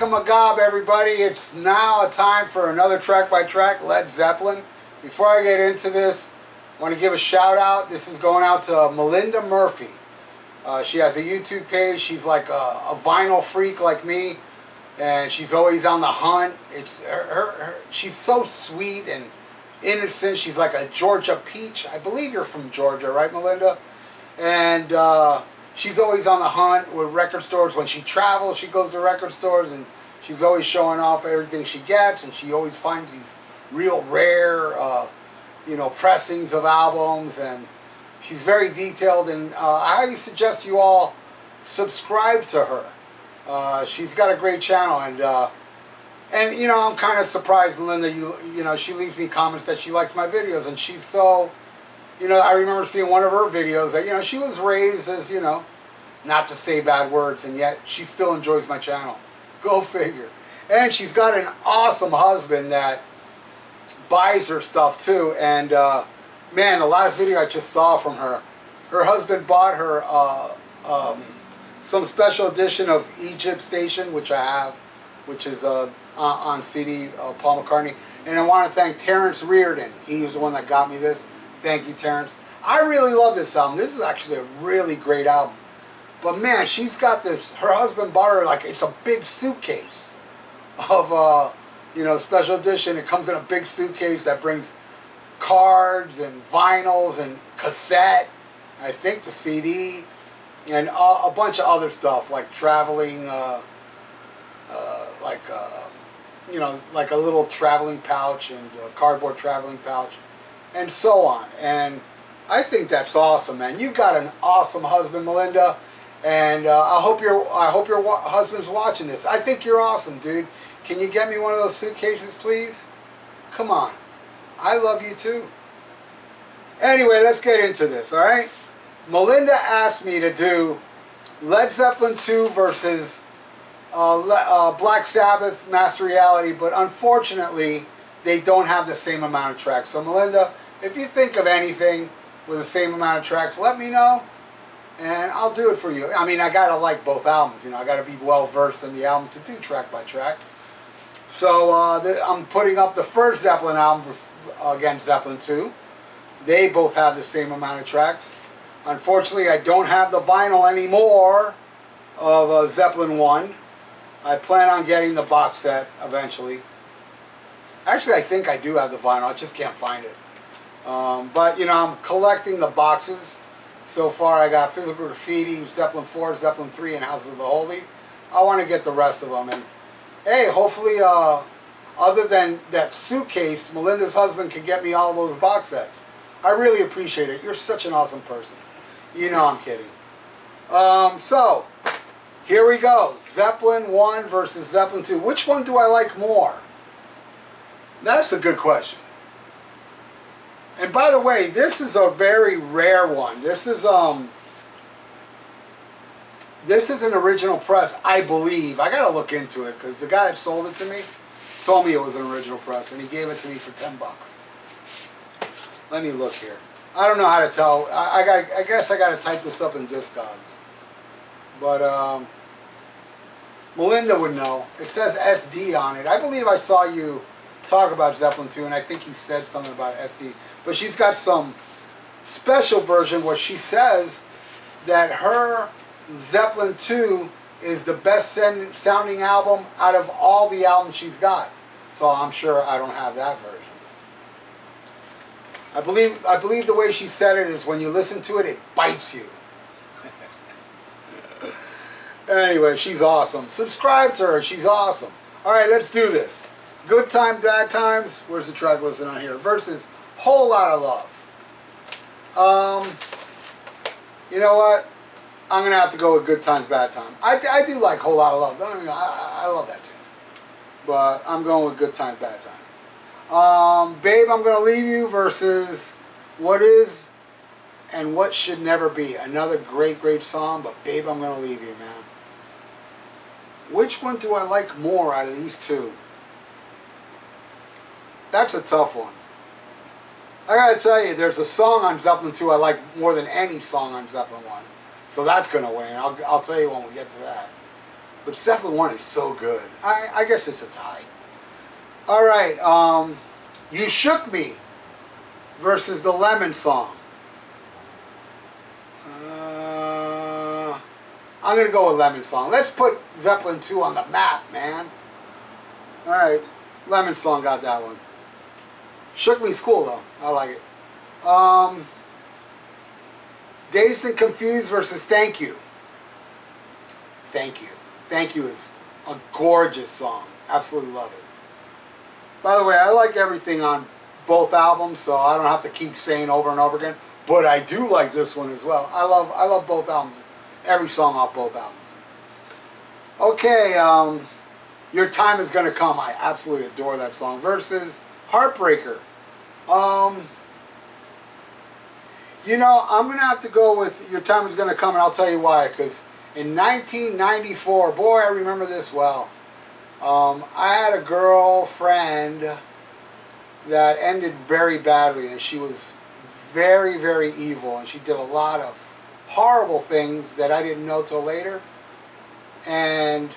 Macabre, everybody. It's now a time for another track by track, Led Zeppelin. Before I get into this, I want to give a shout out. This is going out to Melinda Murphy. She has a YouTube page. She's like a vinyl freak like me, and she's always on the hunt. It's she's so sweet and innocent. She's like a Georgia peach. I believe you're from Georgia, right, Melinda? And she's always on the hunt with record stores. When she travels, she goes to record stores, and she's always showing off everything she gets, and she always finds these real rare, pressings of albums, and she's very detailed, and I highly suggest you all subscribe to her. She's got a great channel, and I'm kind of surprised, Melinda. She leaves me comments that she likes my videos, and she's so. I remember seeing one of her videos that, she was raised as, not to say bad words, and yet she still enjoys my channel. Go figure. And she's got an awesome husband that buys her stuff too. And, man, the last video I just saw from her husband bought her some special edition of Egypt Station, which I have, which is on CD, Paul McCartney. And I want to thank Terrence Reardon. He was the one that got me this. Thank you, Terrence. I really love this album. This is actually a really great album. But man, she's got this, her husband bought her, like, it's a big suitcase of, special edition. It comes in a big suitcase that brings cards and vinyls and cassette, I think the CD, and a bunch of other stuff, like traveling, like a little traveling pouch and a cardboard traveling pouch, and so on. And I think that's awesome, man. You've got an awesome husband, Melinda, and I hope your husband's watching this. I think you're awesome, dude. Can you get me one of those suitcases, please? Come on. I love you too. Anyway, let's get into this, all right? Melinda asked me to do Led Zeppelin 2 versus Black Sabbath, Master Reality, but unfortunately, they don't have the same amount of tracks. So Melinda, if you think of anything with the same amount of tracks, let me know, and I'll do it for you. I mean, I gotta like both albums. I gotta be well versed in the album to do track by track. So I'm putting up the first Zeppelin album against Zeppelin 2. They both have the same amount of tracks. Unfortunately, I don't have the vinyl anymore of Zeppelin 1. I plan on getting the box set eventually. Actually, I think I do have the vinyl. I just can't find it. But, I'm collecting the boxes. So far, I got Physical Graffiti, Zeppelin 4, Zeppelin 3, and Houses of the Holy. I want to get the rest of them. And, hey, hopefully, other than that suitcase, Melinda's husband can get me all those box sets. I really appreciate it. You're such an awesome person. I'm kidding. So, here we go. Zeppelin 1 versus Zeppelin 2. Which one do I like more? That's a good question. And by the way, this is a very rare one. This is an original press, I believe. I gotta look into it because the guy that sold it to me told me it was an original press, and he gave it to me for $10. Let me look here. I don't know how to tell. I guess I gotta type this up in Discogs. But Melinda would know. It says SD on it. I believe I saw you talk about Zeppelin 2, and I think you said something about SD. But she's got some special version where she says that her Zeppelin 2 is the best sounding album out of all the albums she's got. So I'm sure I don't have that version. I believe the way she said it is when you listen to it, it bites you. Anyway, she's awesome. Subscribe to her. She's awesome. All right, let's do this. Good Time, Bad Times. Where's the track listed on here? Versus Whole Lotta Love. You know what? I'm gonna have to go with Good Times, Bad Times. I do like Whole Lotta Love. I love that tune. But I'm going with Good Times, Bad Times. Babe, I'm Gonna Leave You versus What Is and What Should Never Be. Another great, great song, but Babe, I'm Gonna Leave You, man. Which one do I like more out of these two? That's a tough one. I gotta tell you, there's a song on Zeppelin 2 I like more than any song on Zeppelin 1. So that's gonna win. I'll tell you when we get to that. But Zeppelin 1 is so good. I guess it's a tie. All right, You Shook Me versus the Lemon Song. I'm going to go with Lemon Song. Let's put Zeppelin 2 on the map, man. All right, Lemon Song got that one. Shook Me's cool, though. I like it. Dazed and Confused versus Thank You. Thank You. Thank You is a gorgeous song. Absolutely love it. By the way, I like everything on both albums, so I don't have to keep saying over and over again. But I do like this one as well. I love both albums. Every song off both albums. Okay, Your Time Is Gonna Come. I absolutely adore that song. Versus Heartbreaker. You know, I'm gonna have to go with Your Time Is Gonna Come, and I'll tell you why. Because in 1994, boy, I remember this well. I had a girlfriend that ended very badly, and she was very, very evil, and she did a lot of horrible things that I didn't know till later. And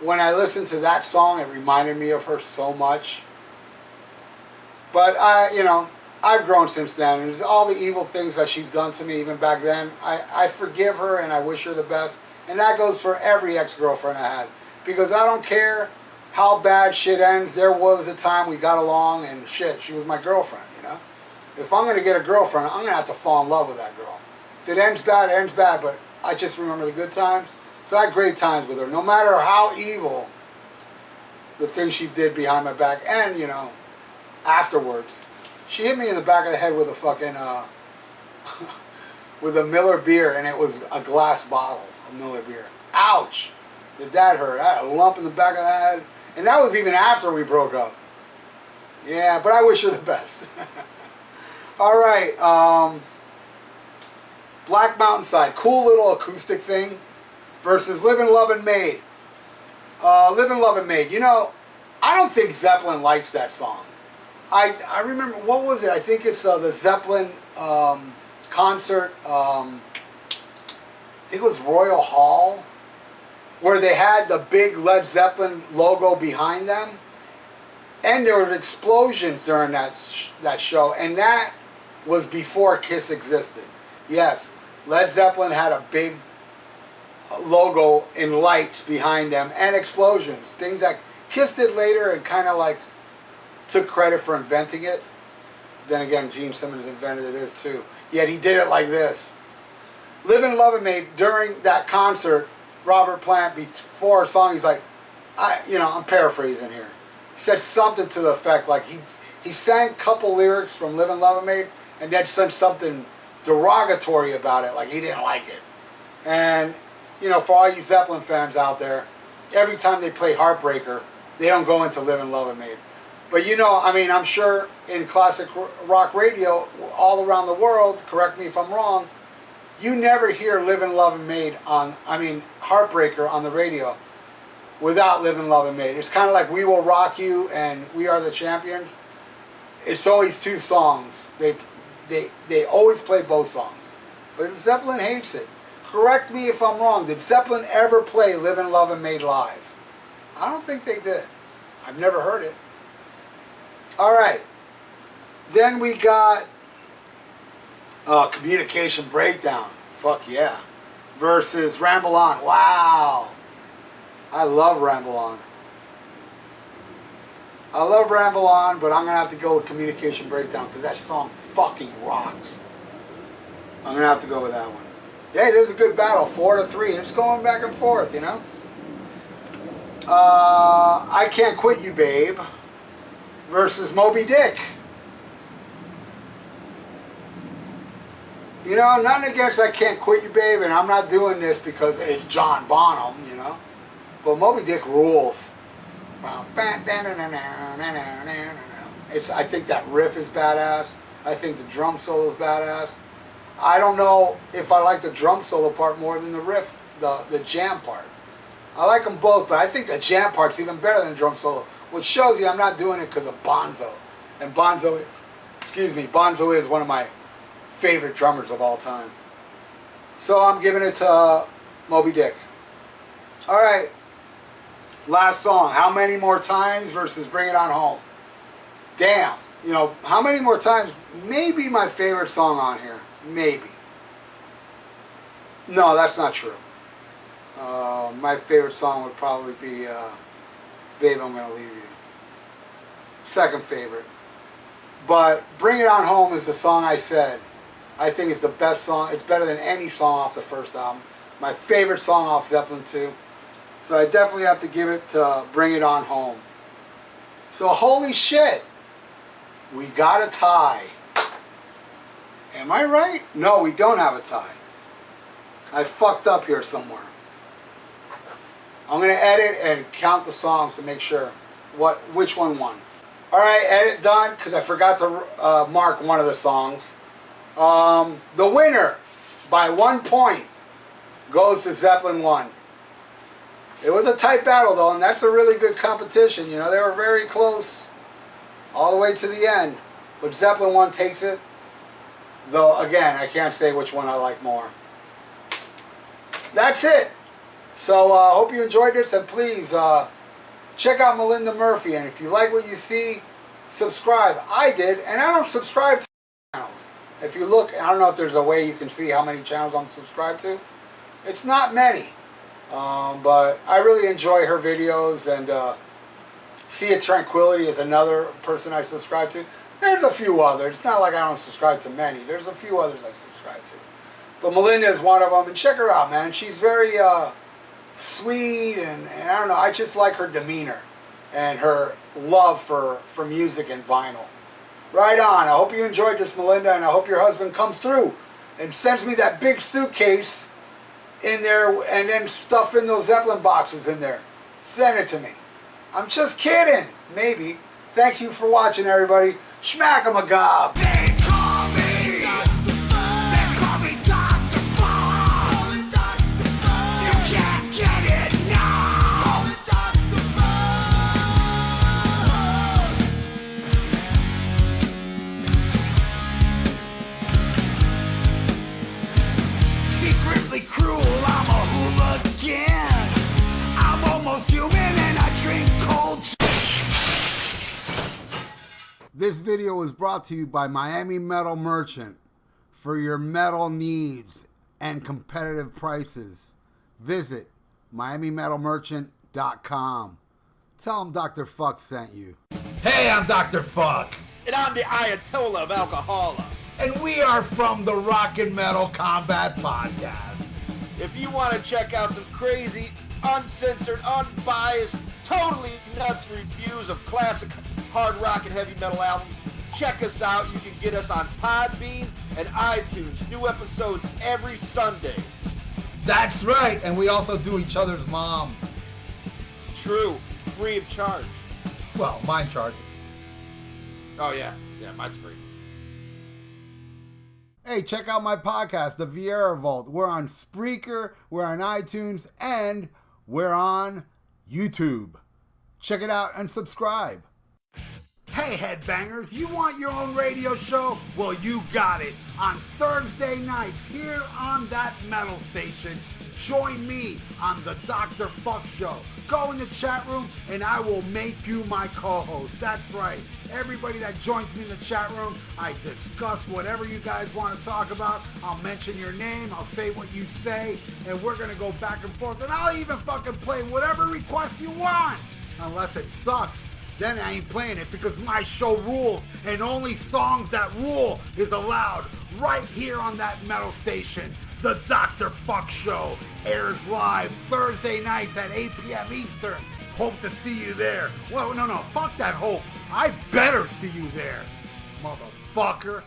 when I listened to that song, it reminded me of her so much. But I've grown since then, and all the evil things that she's done to me, even back then, I forgive her and I wish her the best. And that goes for every ex-girlfriend I had, because I don't care how bad shit ends. There was a time we got along, and shit, she was my girlfriend, you know? If I'm going to get a girlfriend, I'm going to have to fall in love with that girl. If it ends bad, it ends bad, but I just remember the good times. So I had great times with her, no matter how evil the things she did behind my back, and, afterwards. She hit me in the back of the head with a fucking, with a Miller beer, and it was a glass bottle of Miller beer. Ouch! Did that hurt? I had a lump in the back of the head. And that was even after we broke up. Yeah, but I wish her the best. All right, Black Mountainside, cool little acoustic thing, versus Livin' Lovin' Maid. Livin' Lovin' Maid. You know, I don't think Zeppelin likes that song. I remember, what was it? I think it's the Zeppelin concert, I think it was Royal Hall, where they had the big Led Zeppelin logo behind them. And there were explosions during that show, and that was before Kiss existed. Yes, Led Zeppelin had a big logo in lights behind them, and explosions. Things that Kiss did later and kind of like took credit for inventing it. Then again, Gene Simmons invented it too. Yet he did it like this. Livin' Lovin' Maid, during that concert, Robert Plant, before a song, he's like, I'm paraphrasing here. He said something to the effect like he sang a couple lyrics from Livin' Lovin' Maid, and then said something derogatory about it, like he didn't like it. And, for all you Zeppelin fans out there, every time they play Heartbreaker, they don't go into Livin' Lovin' Maid. But I'm sure in classic rock radio all around the world, correct me if I'm wrong, you never hear Livin' Lovin' Maid Heartbreaker on the radio without Livin' Lovin' Maid. It's kind of like We Will Rock You and We Are the Champions. It's always two songs. They always play both songs. But Zeppelin hates it. Correct me if I'm wrong. Did Zeppelin ever play Livin' Lovin' Maid live? I don't think they did. I've never heard it. All right. Then we got Communication Breakdown. Fuck yeah. Versus Ramble On. Wow. I love Ramble On. I love Ramble On, but I'm going to have to go with Communication Breakdown because that song fucking rocks. I'm going to have to go with that one. Hey, this is a good battle. 4-3. It's going back and forth, I Can't Quit You, Babe. Versus Moby Dick. Nothing against I Can't Quit You, Babe, and I'm not doing this because it's John Bonham, But Moby Dick rules. I think that riff is badass. I think the drum solo is badass. I don't know if I like the drum solo part more than the riff, the jam part. I like them both, but I think the jam part's even better than the drum solo, which shows you I'm not doing it because of Bonzo. And Bonzo is one of my favorite drummers of all time. So I'm giving it to Moby Dick. All right, Last song, How Many More Times versus Bring It On Home. Damn. You know, How Many More Times, maybe my favorite song on here. Maybe. No, that's not true. My favorite song would probably be Babe, I'm Gonna Leave You. Second favorite. But Bring It On Home is the song I said. I think it's the best song. It's better than any song off the first album. My favorite song off Zeppelin 2. So I definitely have to give it to Bring It On Home. So holy shit. We got a tie. Am I right? No, we don't have a tie. I fucked up here somewhere. I'm going to edit and count the songs to make sure which one won. Alright, edit done, because I forgot to mark one of the songs. The winner, by 1 point, goes to Zeppelin 1. It was a tight battle, though, and that's a really good competition. You know, they were very close all the way to the end. But Zeppelin 1 takes it. Though, again, I can't say which one I like more. That's it. So, I hope you enjoyed this, and please check out Melinda Murphy. And if you like what you see, subscribe. I did, and I don't subscribe to channels. If you look, I don't know if there's a way you can see how many channels I'm subscribed to. It's not many. But I really enjoy her videos, and Sea of Tranquility is another person I subscribe to. There's a few others. It's not like I don't subscribe to many. There's a few others I subscribe to. But Melinda is one of them, and check her out, man. She's very sweet, and I don't know, I just like her demeanor and her love for music and vinyl. Right on. I hope you enjoyed this, Melinda, and I hope your husband comes through and sends me that big suitcase in there, and then stuff in those Zeppelin boxes in there. Send it to me. I'm just kidding. Maybe. Thank you for watching, everybody. Schmack 'em a gob. They call me Dr. Fuck. You can't get enough. Secretly cruel, I'm a hooligan. I'm almost human and I drink cold. This video was brought to you by Miami Metal Merchant. For your metal needs and competitive prices, visit MiamiMetalMerchant.com. Tell them Dr. Fuck sent you. Hey, I'm Dr. Fuck, And I'm the Ayatollah of Alcohola. and we are from the Rock and Metal Combat Podcast. If you want to check out some crazy, uncensored, unbiased, totally nuts reviews of classic hard rock and heavy metal albums, check us out. You can get us on Podbean and iTunes. New episodes every Sunday. That's right, and we also do each other's moms. True. Free of charge. Well, mine charges. Oh, yeah. Yeah, mine's free. Hey, check out my podcast, The Vieira Vault. We're on Spreaker, we're on iTunes, and we're on YouTube. Check it out and subscribe. Hey, headbangers, you want your own radio show? Well, you got it. On Thursday nights here on that metal station, join me on the Dr. Fuck Show. Go in the chat room and I will make you my co-host. That's right. Everybody that joins me in the chat room, I discuss whatever you guys want to talk about. I'll mention your name, I'll say what you say, and we're going to go back and forth. And I'll even fucking play whatever request you want. Unless it sucks, then I ain't playing it, because my show rules, and only songs that rule is allowed right here on that metal station. The Dr. Fuck Show airs live Thursday nights at 8 p.m. Eastern. Hope to see you there. Well, no, fuck that hope. I better see you there, motherfucker.